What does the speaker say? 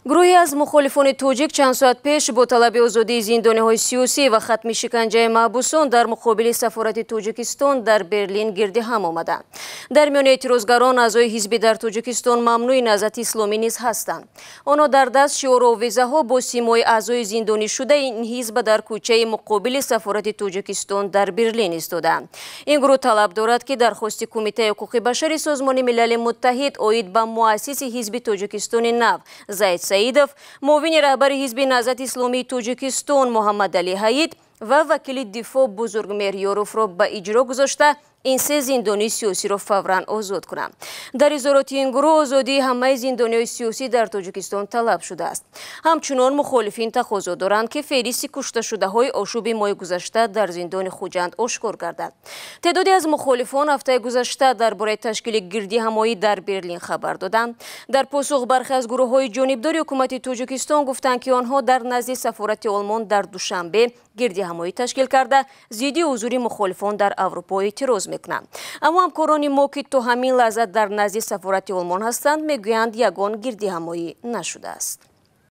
گروهی از مخالفان توجیک چند ساعت پیش با طلب آزادی زندانی‌های سیاسی و ختم شکنجه محبوسان در مقابل سفارت توجیکستان در برلین گرد هم آمدند. در میان اعتراضگران اعضای حزبی در توجیکستان ممنوع نهضت اسلامی نیز هستند. آنها در دست شعار و آویزه‌ها با سیمای اعضای زندانی شده این حزب در کوچه مقابل سفارت توجیکستان در برلین ایستادند. این گروه طلب دارد که درخواست کمیته حقوق بشر سازمان ملل متحد عاید به مؤسس حزب توجیکستان نو زید سعیدов، معاون رهبر حزب نهضت اسلامی توجیکستان محمد علی حید و وکیل دفاع بزرگمهر یاروف را به اجرا گذاشته این سه زندانی سیاسی را فوراً آزاد کنند. در اظهارات این گروه آزادی همه زندانیان سیاسی در توجیکستان طلب شده است. همچنان مخالفین تقاضا دارند که فهرست کشته شده های آشوب ماه گذشته در زندان خوجند آشکار گردد. تعدادی از مخالفان هفته گذشته درباره تشکیل گردی همایی در برلین خبر دادند. در پاسخ برخی از گروه های جانبدار حکومت توجیکستان گفتند که آنها در نزد سفارت آلمان در دوشنبه گردی همایی تشکیل کرده زیادی حضور مخالفان در اروپا اعتراض میکنند. اما همکاران ما که تا همین لحظه در نزد سفارت آلمان هستند میگویند یگان گردی همایی نشده است.